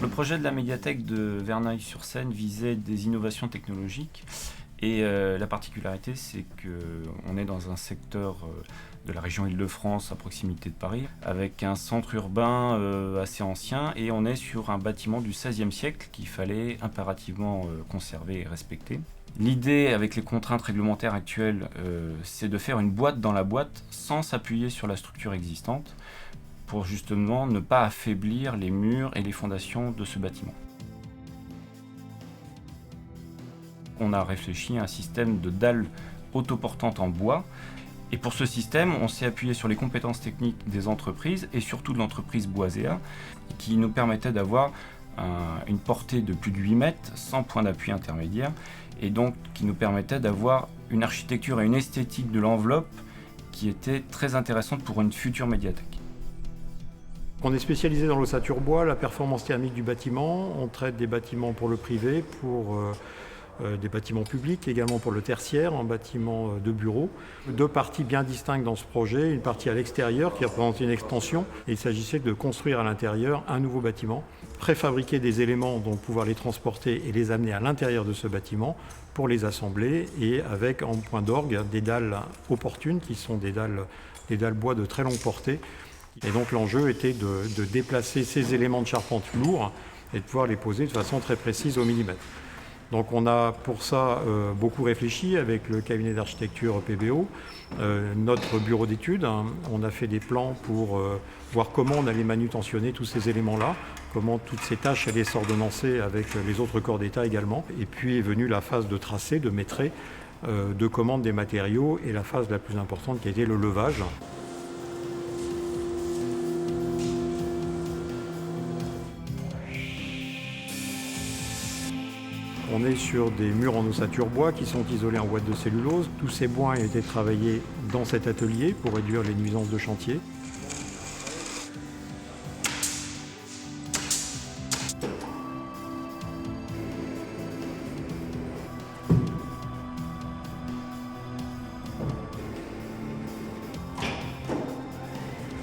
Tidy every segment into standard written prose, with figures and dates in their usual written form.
Le projet de la médiathèque de Verneuil-sur-Seine visait des innovations technologiques et la particularité, c'est qu'on est dans un secteur de la région Île-de-France à proximité de Paris avec un centre urbain assez ancien et on est sur un bâtiment du XVIe siècle qu'il fallait impérativement conserver et respecter. L'idée avec les contraintes réglementaires actuelles, c'est de faire une boîte dans la boîte sans s'appuyer sur la structure existante, pour justement ne pas affaiblir les murs et les fondations de ce bâtiment. On a réfléchi à un système de dalles autoportantes en bois, et pour ce système, on s'est appuyé sur les compétences techniques des entreprises, et surtout de l'entreprise Boisea, qui nous permettait d'avoir une portée de plus de 8 mètres, sans point d'appui intermédiaire, et donc qui nous permettait d'avoir une architecture et une esthétique de l'enveloppe qui était très intéressante pour une future médiathèque. On est spécialisé dans l'ossature bois, la performance thermique du bâtiment. On traite des bâtiments pour le privé, pour des bâtiments publics, également pour le tertiaire, en bâtiment de bureaux. Deux parties bien distinctes dans ce projet, une partie à l'extérieur qui représente une extension. Et il s'agissait de construire à l'intérieur un nouveau bâtiment, préfabriquer des éléments, donc pouvoir les transporter et les amener à l'intérieur de ce bâtiment pour les assembler, et avec en point d'orgue des dalles opportunes qui sont des dalles bois de très longue portée. Et donc l'enjeu était de déplacer ces éléments de charpente lourds et de pouvoir les poser de façon très précise au millimètre. Donc on a pour ça beaucoup réfléchi avec le cabinet d'architecture PBO, notre bureau d'études. On a fait des plans pour voir comment on allait manutentionner tous ces éléments-là, comment toutes ces tâches allaient s'ordonnancer avec les autres corps d'État également. Et puis est venue la phase de tracé, de maîtrer, de commande des matériaux, et la phase la plus importante qui a été le levage. On est sur des murs en ossature bois qui sont isolés en ouate de cellulose. Tous ces bois ont été travaillés dans cet atelier pour réduire les nuisances de chantier.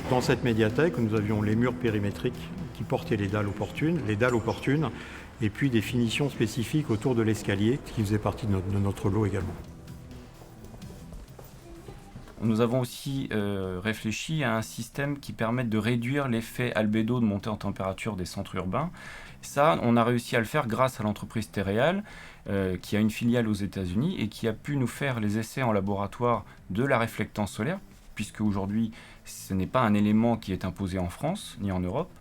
Dans cette médiathèque, nous avions les murs périmétriques qui portaient les dalles opportunes, et puis des finitions spécifiques autour de l'escalier, qui faisait partie de notre lot également. Nous avons aussi réfléchi à un système qui permette de réduire l'effet albédo de montée en température des centres urbains. Ça, on a réussi à le faire grâce à l'entreprise Terreal, qui a une filiale aux États-Unis et qui a pu nous faire les essais en laboratoire de la réflectance solaire, puisque aujourd'hui, ce n'est pas un élément qui est imposé en France ni en Europe.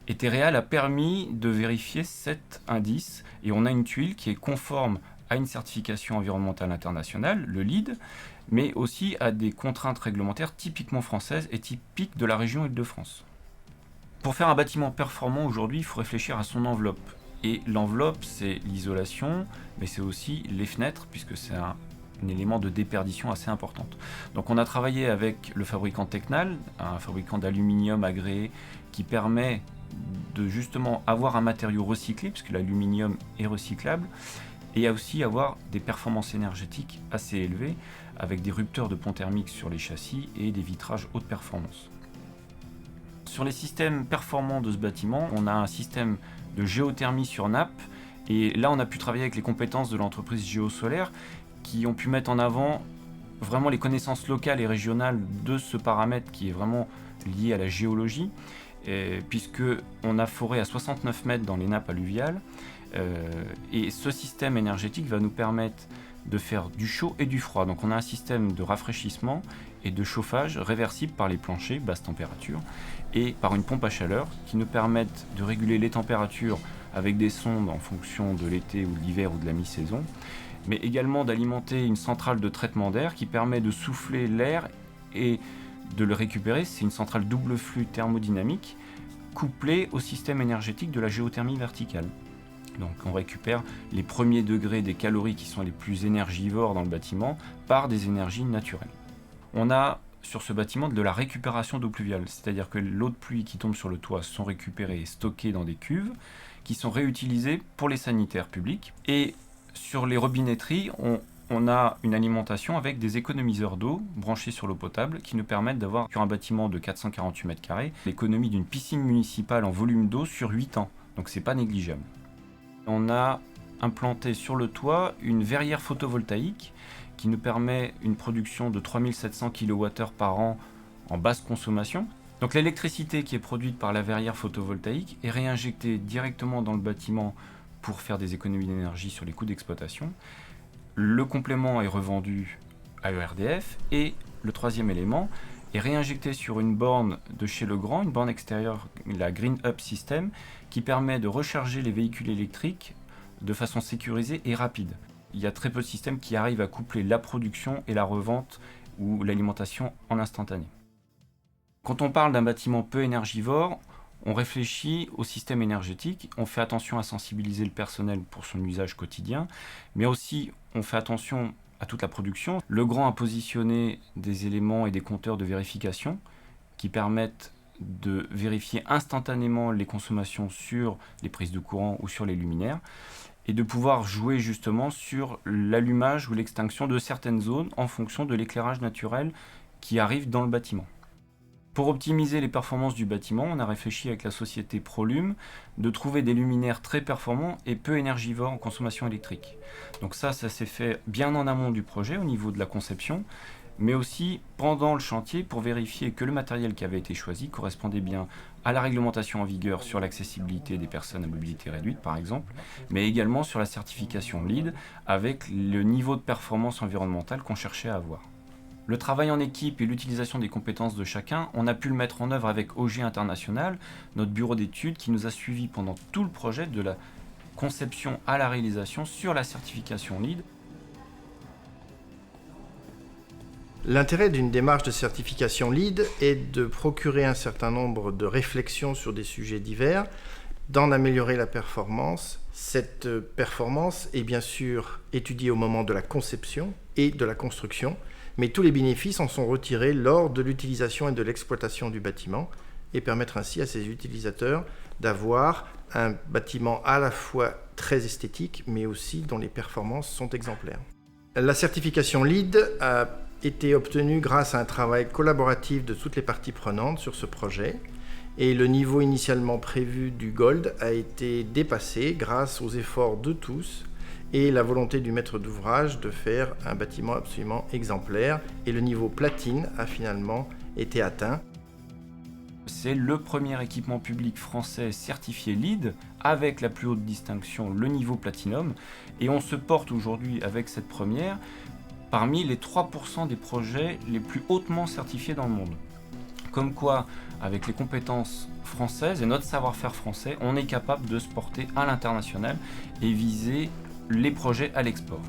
Et Terreal a permis de vérifier cet indice, et on a une tuile qui est conforme à une certification environnementale internationale, le LEED, mais aussi à des contraintes réglementaires typiquement françaises et typiques de la région Île-de-France. Pour faire un bâtiment performant aujourd'hui, il faut réfléchir à son enveloppe. Et l'enveloppe, c'est l'isolation, mais c'est aussi les fenêtres, puisque c'est un élément de déperdition assez importante. Donc on a travaillé avec le fabricant Tecnal, un fabricant d'aluminium agréé qui permet de justement avoir un matériau recyclé, puisque l'aluminium est recyclable, et aussi avoir des performances énergétiques assez élevées, avec des rupteurs de pont thermique sur les châssis et des vitrages haute performance. Sur les systèmes performants de ce bâtiment, on a un système de géothermie sur nappe, et là on a pu travailler avec les compétences de l'entreprise Géosolaire, qui ont pu mettre en avant vraiment les connaissances locales et régionales de ce paramètre qui est vraiment lié à la géologie, puisqu'on a foré à 69 mètres dans les nappes alluviales, et ce système énergétique va nous permettre de faire du chaud et du froid. Donc on a un système de rafraîchissement et de chauffage réversible par les planchers, basse température, et par une pompe à chaleur qui nous permettent de réguler les températures avec des sondes en fonction de l'été ou de l'hiver ou de la mi-saison, mais également d'alimenter une centrale de traitement d'air qui permet de souffler l'air et de le récupérer. C'est une centrale double flux thermodynamique couplée au système énergétique de la géothermie verticale. Donc on récupère les premiers degrés des calories qui sont les plus énergivores dans le bâtiment par des énergies naturelles. On a sur ce bâtiment de la récupération d'eau pluviale, c'est-à-dire que l'eau de pluie qui tombe sur le toit sont récupérées et stockées dans des cuves qui sont réutilisées pour les sanitaires publics. Et sur les robinetteries, on On a une alimentation avec des économiseurs d'eau branchés sur l'eau potable qui nous permettent d'avoir, sur un bâtiment de 448 m², l'économie d'une piscine municipale en volume d'eau sur 8 ans. Donc c'est pas négligeable. On a implanté sur le toit une verrière photovoltaïque qui nous permet une production de 3700 kWh par an en basse consommation. Donc l'électricité qui est produite par la verrière photovoltaïque est réinjectée directement dans le bâtiment pour faire des économies d'énergie sur les coûts d'exploitation. Le complément est revendu à ERDF et le troisième élément est réinjecté sur une borne de chez Legrand, une borne extérieure, la Green Up System, qui permet de recharger les véhicules électriques de façon sécurisée et rapide. Il y a très peu de systèmes qui arrivent à coupler la production et la revente ou l'alimentation en instantané. Quand on parle d'un bâtiment peu énergivore, on réfléchit au système énergétique, on fait attention à sensibiliser le personnel pour son usage quotidien, mais aussi on fait attention à toute la production. Legrand a positionné des éléments et des compteurs de vérification qui permettent de vérifier instantanément les consommations sur les prises de courant ou sur les luminaires et de pouvoir jouer justement sur l'allumage ou l'extinction de certaines zones en fonction de l'éclairage naturel qui arrive dans le bâtiment. Pour optimiser les performances du bâtiment, on a réfléchi avec la société Prolume de trouver des luminaires très performants et peu énergivores en consommation électrique. Donc ça s'est fait bien en amont du projet au niveau de la conception, mais aussi pendant le chantier pour vérifier que le matériel qui avait été choisi correspondait bien à la réglementation en vigueur sur l'accessibilité des personnes à mobilité réduite par exemple, mais également sur la certification LEED avec le niveau de performance environnementale qu'on cherchait à avoir. Le travail en équipe et l'utilisation des compétences de chacun, on a pu le mettre en œuvre avec OG International, notre bureau d'études qui nous a suivis pendant tout le projet de la conception à la réalisation sur la certification LEED. L'intérêt d'une démarche de certification LEED est de procurer un certain nombre de réflexions sur des sujets divers, d'en améliorer la performance. Cette performance est bien sûr étudiée au moment de la conception et de la construction, mais tous les bénéfices en sont retirés lors de l'utilisation et de l'exploitation du bâtiment et permettre ainsi à ses utilisateurs d'avoir un bâtiment à la fois très esthétique mais aussi dont les performances sont exemplaires. La certification LEED a été obtenue grâce à un travail collaboratif de toutes les parties prenantes sur ce projet et le niveau initialement prévu du Gold a été dépassé grâce aux efforts de tous et la volonté du maître d'ouvrage de faire un bâtiment absolument exemplaire. Et le niveau platine a finalement été atteint. C'est le premier équipement public français certifié LEED avec la plus haute distinction, le niveau Platinum. Et on se porte aujourd'hui avec cette première parmi les 3% des projets les plus hautement certifiés dans le monde. Comme quoi, avec les compétences françaises et notre savoir-faire français, on est capable de se porter à l'international et viser les projets à l'export.